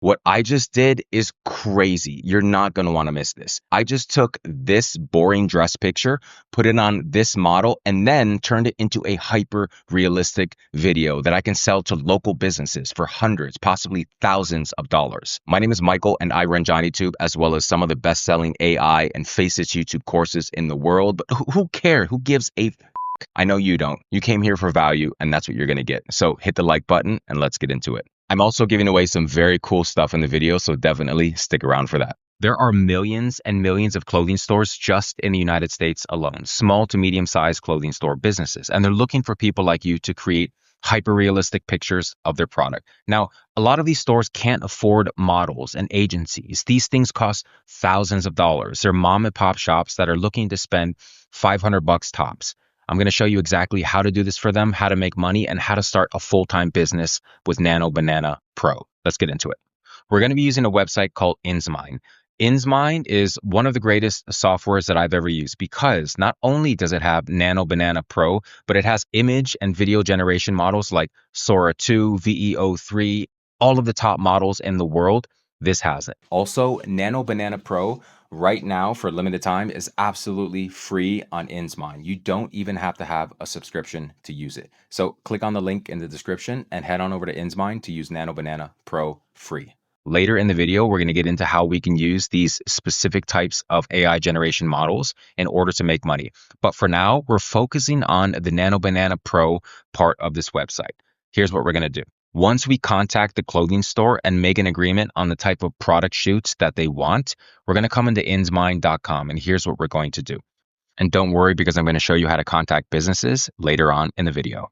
What I just did is crazy. You're not going to want to miss this. I just took this boring dress picture, put it on this model, and then turned it into a hyper realistic video that I can sell to local businesses for hundreds, possibly thousands of dollars. My name is Michael and I run JohnnyTube as well as some of the best selling AI and Faceless YouTube courses in the world. But who cares? Who gives a I know you don't. You came here for value and that's what you're going to get. So hit the like button and let's get into it. I'm also giving away some very cool stuff in the video, so definitely stick around for that. There are millions and millions of clothing stores just in the United States alone, small to medium-sized clothing store businesses, and they're looking for people like you to create hyper-realistic pictures of their product. Now, a lot of these stores can't afford models and agencies. These things cost thousands of dollars. They're mom and pop shops that are looking to spend $500 tops. I'm going to show you exactly how to do this for them, how to make money, and how to start a full-time business with Nano Banana Pro. Let's get into it. We're going to be using a website called InsMind. InsMind is one of the greatest softwares that I've ever used because not only does it have Nano Banana Pro, but it has image and video generation models like Sora 2, VEO3, all of the top models in the world. This has it. Also, Nano Banana Pro right now for a limited time is absolutely free on InsMind. You don't even have to have a subscription to use it. So click on the link in the description and head on over to InsMind to use Nano Banana Pro free. Later in the video, we're going to get into how we can use these specific types of AI generation models in order to make money. But for now, we're focusing on the Nano Banana Pro part of this website. Here's what we're going to do. Once we contact the clothing store and make an agreement on the type of product shoots that they want, we're going to come into insmind.com and here's what we're going to do. And don't worry because I'm going to show you how to contact businesses later on in the video.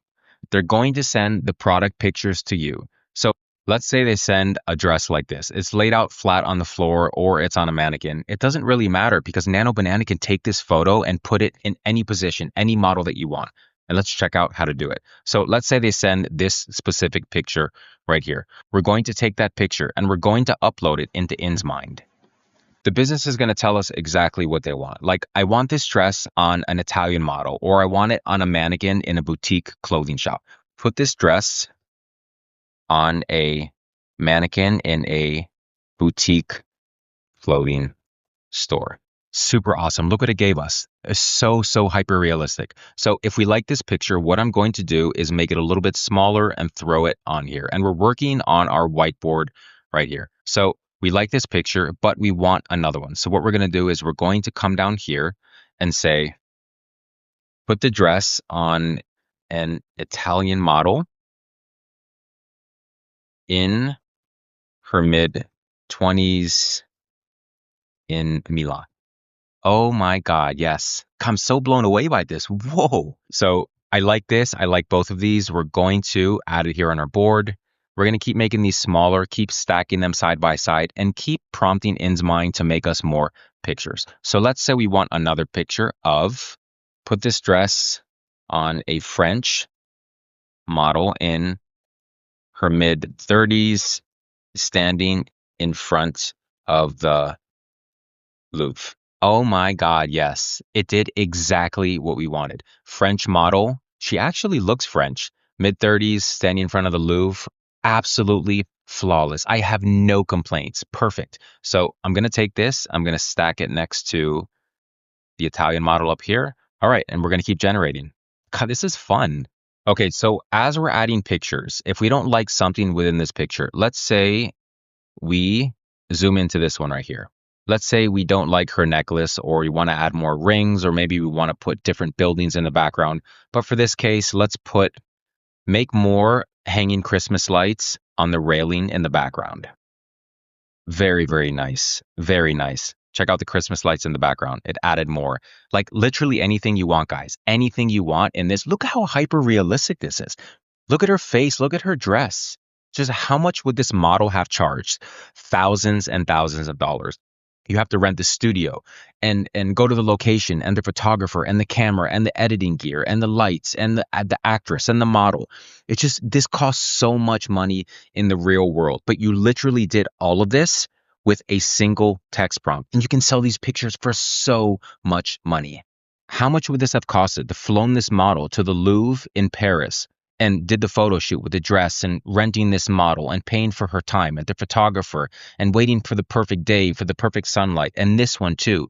They're going to send the product pictures to you. So let's say they send a dress like this. It's laid out flat on the floor or it's on a mannequin. It doesn't really matter because Nano Banana can take this photo and put it in any position, any model that you want. And let's check out how to do it. So let's say they send this specific picture right here. We're going to take that picture and we're going to upload it into InsMind. The business is going to tell us exactly what they want. Like, I want this dress on an Italian model, or I want it on a mannequin in a boutique clothing shop. Put this dress on a mannequin in a boutique clothing store. Super awesome. Look what it gave us. It's so hyper realistic. So if we like this picture, what I'm going to do is make it a little bit smaller and throw it on here. And we're working on our whiteboard right here. So we like this picture, but we want another one. So what we're going to do is we're going to come down here and say, put the dress on an Italian model in her mid-20s in Milan. Oh my God, yes. I'm so blown away by this. Whoa. So I like this. I like both of these. We're going to add it here on our board. We're going to keep making these smaller, keep stacking them side by side, and keep prompting InsMind to make us more pictures. So let's say we want another picture of, put this dress on a French model in her mid-30s, standing in front of the Louvre. Oh my God, yes. It did exactly what we wanted. French model. She actually looks French. Mid-30s, standing in front of the Louvre. Absolutely flawless. I have no complaints. Perfect. So I'm going to take this. I'm going to stack it next to the Italian model up here. All right, and we're going to keep generating. God, this is fun. Okay, so as we're adding pictures, if we don't like something within this picture, let's say we zoom into this one right here. Let's say we don't like her necklace, or we want to add more rings, or maybe we want to put different buildings in the background. But for this case, let's make more hanging Christmas lights on the railing in the background. Very nice. Very nice. Check out the Christmas lights in the background. It added more. Like literally anything you want, guys. Anything you want in this. Look how hyper realistic this is. Look at her face. Look at her dress. Just how much would this model have charged? Thousands and thousands of dollars. You have to rent the studio and go to the location and the photographer and the camera and the editing gear and the lights and the actress and the model. It's just, this costs so much money in the real world. But you literally did all of this with a single text prompt. And you can sell these pictures for so much money. How much would this have costed to flown this model to the Louvre in Paris and did the photo shoot with the dress and renting this model and paying for her time and the photographer and waiting for the perfect day, for the perfect sunlight. And this one too.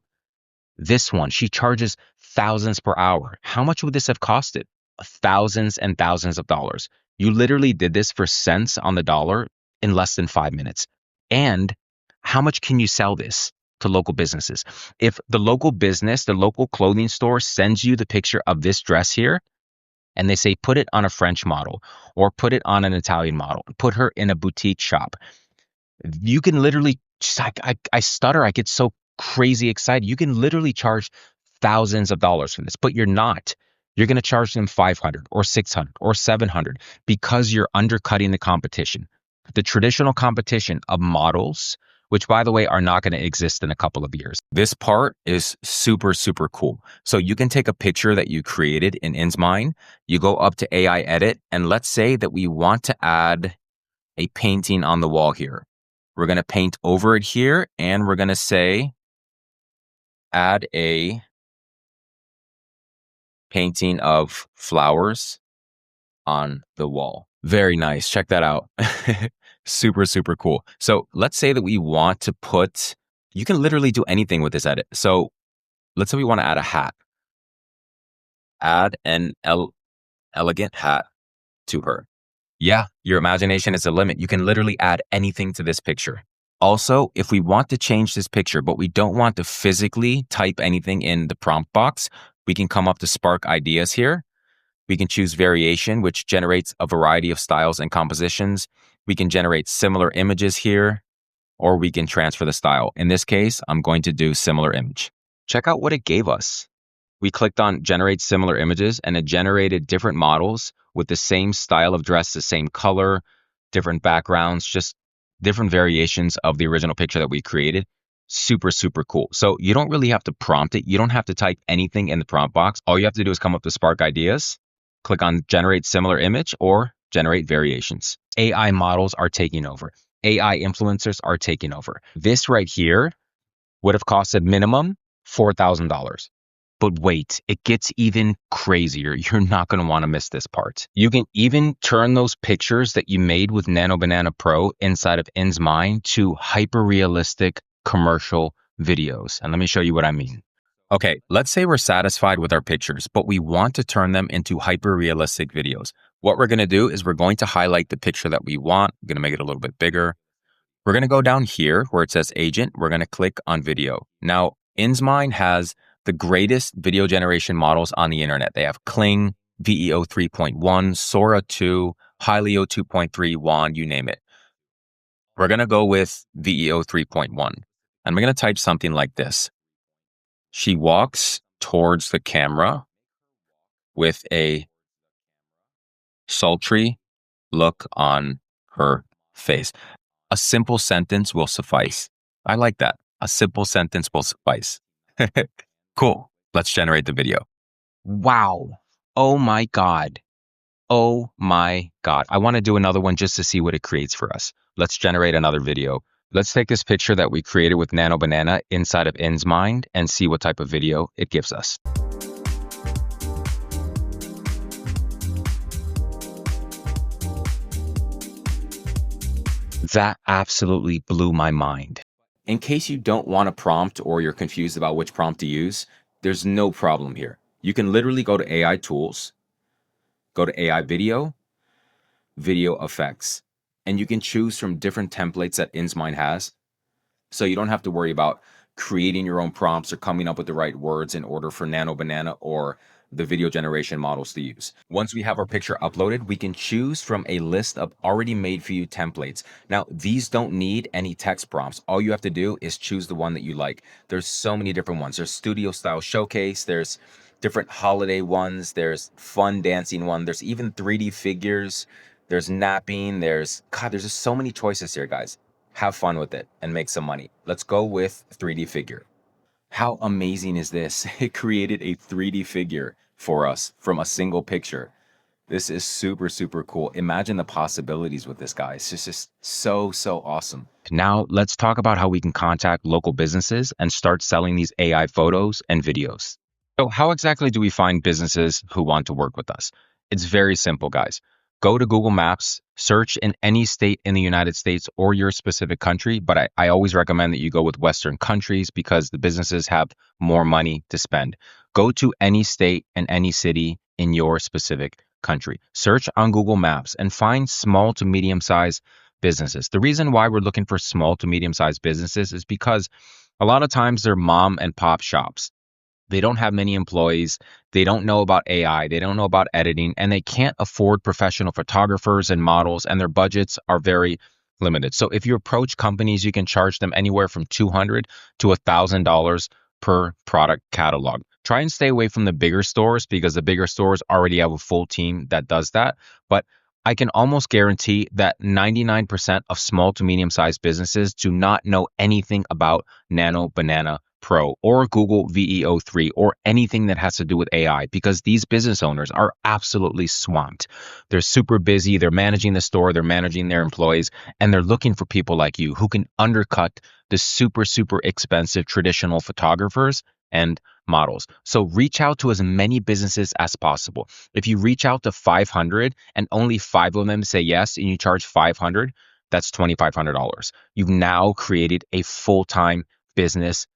This one, she charges thousands per hour. How much would this have costed? Thousands and thousands of dollars. You literally did this for cents on the dollar in less than 5 minutes. And how much can you sell this to local businesses? If the local business, the local clothing store sends you the picture of this dress here, and they say, put it on a French model or put it on an Italian model, put her in a boutique shop. You can literally, I stutter, I get so crazy excited. You can literally charge thousands of dollars for this, but you're not. You're going to charge them 500 or 600 or 700 because you're undercutting the competition. The traditional competition of models, which by the way, are not going to exist in a couple of years. This part is super, super cool. So you can take a picture that you created in InsMind, you go up to AI edit, and let's say that we want to add a painting on the wall here. We're going to paint over it here, and we're going to say, add a painting of flowers on the wall. Very nice. Check that out. Super, super cool. So let's say that we want to put, you can literally do anything with this edit. So let's say we want to add a hat. Add an elegant hat to her. Yeah, your imagination is the limit. You can literally add anything to this picture. Also, if we want to change this picture, but we don't want to physically type anything in the prompt box, we can come up to Spark Ideas here. We can choose variation, which generates a variety of styles and compositions. We can generate similar images here, or we can transfer the style. In this case, I'm going to do similar image. Check out what it gave us. We clicked on generate similar images and it generated different models with the same style of dress, the same color, different backgrounds, just different variations of the original picture that we created. Super, super cool. So you don't really have to prompt it. You don't have to type anything in the prompt box. All you have to do is come up to Spark Ideas, click on generate similar image or generate variations. AI models are taking over. AI influencers are taking over. This right here would have costed minimum $4,000. But wait, it gets even crazier. You're not going to want to miss this part. You can even turn those pictures that you made with Nano Banana Pro inside of InsMind to hyper-realistic commercial videos. And let me show you what I mean. Okay, let's say we're satisfied with our pictures, but we want to turn them into hyper-realistic videos. What we're going to do is we're going to highlight the picture that we want. I'm going to make it a little bit bigger. We're going to go down here where it says agent. We're going to click on video. Now, InsMind has the greatest video generation models on the internet. They have Kling, VEO 3.1, Sora 2, Hylio 2.3, WAN, you name it. We're going to go with VEO 3.1. And we're going to type something like this. She walks towards the camera with a sultry look on her face. A simple sentence will suffice. I like that. A simple sentence will suffice. Cool. Let's generate the video. Wow. Oh my God. Oh my God. I want to do another one just to see what it creates for us. Let's generate another video. Let's take this picture that we created with Nano Banana inside of InsMind and see what type of video it gives us. That absolutely blew my mind. In case you don't want a prompt or you're confused about which prompt to use, there's no problem here. You can literally go to AI Tools, go to AI Video, Video Effects, and you can choose from different templates that InsMind has. So you don't have to worry about creating your own prompts or coming up with the right words in order for Nano Banana or the video generation models to use. Once we have our picture uploaded, we can choose from a list of already made for you templates. Now, these don't need any text prompts. All you have to do is choose the one that you like. There's so many different ones. There's studio style showcase. There's different holiday ones. There's fun dancing one. There's even 3D figures. There's napping. There's just so many choices here, guys. Have fun with it and make some money. Let's go with 3D figure. How amazing is this? It created a 3D figure for us from a single picture. This is super, super cool. Imagine the possibilities with this, guys. It's just so, so awesome. Now let's talk about how we can contact local businesses and start selling these AI photos and videos. So how exactly do we find businesses who want to work with us? It's very simple, guys. Go to Google Maps, search in any state in the United States or your specific country, but I always recommend that you go with Western countries because the businesses have more money to spend. Go to any state and any city in your specific country. Search on Google Maps and find small to medium sized businesses. The reason why we're looking for small to medium sized businesses is because a lot of times they're mom and pop shops. They don't have many employees. They don't know about AI. They don't know about editing, and they can't afford professional photographers and models, and their budgets are very limited. So if you approach companies, you can charge them anywhere from $200 to $1,000 per product catalog. Try and stay away from the bigger stores because the bigger stores already have a full team that does that. But I can almost guarantee that 99% of small to medium sized businesses do not know anything about Nano Banana Pro or Google VEO3 or anything that has to do with AI because these business owners are absolutely swamped. They're super busy. They're managing the store. They're managing their employees, and they're looking for people like you who can undercut the super, super expensive traditional photographers and models. So reach out to as many businesses as possible. If you reach out to 500 and only 5 of them say yes and you charge 500, that's $2,500. You've now created a full-time business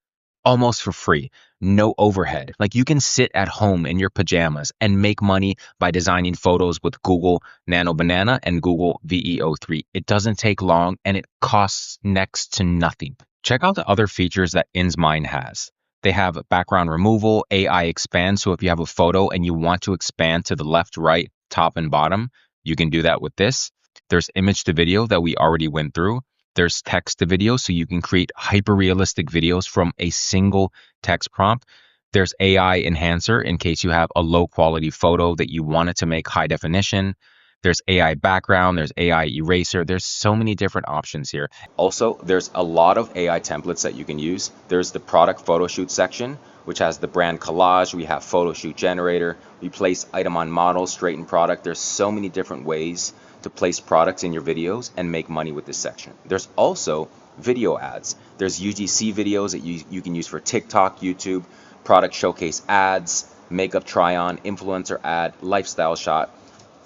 almost for free, no overhead. Like you can sit at home in your pajamas and make money by designing photos with Google Nano Banana and Google VEO3. It doesn't take long and it costs next to nothing. Check out the other features that InsMind has. They have background removal, AI expand. So if you have a photo and you want to expand to the left, right, top, and bottom, you can do that with this. There's image to video that we already went through. There's text to video, so you can create hyper-realistic videos from a single text prompt. There's AI enhancer in case you have a low-quality photo that you wanted to make high definition. There's AI background, there's AI eraser. There's so many different options here. Also, there's a lot of AI templates that you can use. There's the product photo shoot section, which has the brand collage. We have photo shoot generator. We place item on model, straighten product. There's so many different ways to place products in your videos and make money with this section. There's also video ads. There's UGC videos that you can use for TikTok, YouTube, product showcase ads, makeup try-on, influencer ad, lifestyle shot.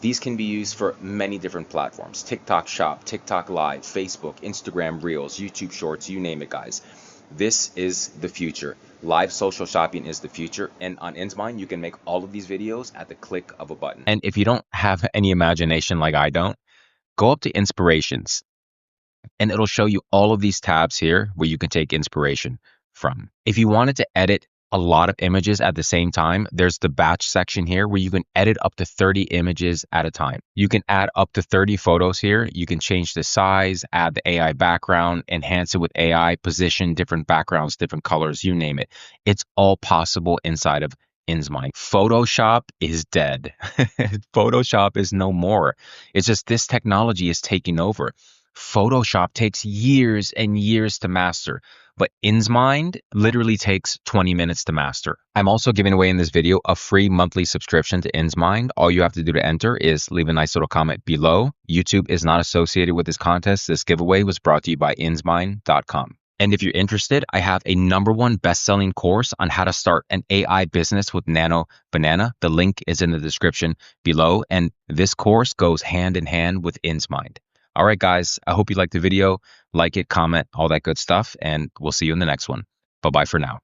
These can be used for many different platforms. TikTok Shop, TikTok Live, Facebook, Instagram Reels, YouTube Shorts, you name it, guys. This is the future. Live social shopping is the future. And on InsMind, you can make all of these videos at the click of a button. And if you don't have any imagination like I don't, go up to Inspirations and it'll show you all of these tabs here where you can take inspiration from. If you wanted to edit a lot of images at the same time, there's the batch section here where you can edit up to 30 images at a time. You can add up to 30 photos here. You can change the size, add the AI background, enhance it with AI, position different backgrounds, different colors, you name it. It's all possible inside of InsMind. Photoshop is dead. Photoshop is no more. It's just this technology is taking over. Photoshop takes years and years to master, but InsMind literally takes 20 minutes to master. I'm also giving away in this video a free monthly subscription to InsMind. All you have to do to enter is leave a nice little comment below. YouTube is not associated with this contest. This giveaway was brought to you by InsMind.com. And if you're interested, I have a #1 best-selling course on how to start an AI business with Nano Banana. The link is in the description below, and this course goes hand in hand with InsMind. All right, guys, I hope you liked the video. Like it, comment, all that good stuff, and we'll see you in the next one. Bye-bye for now.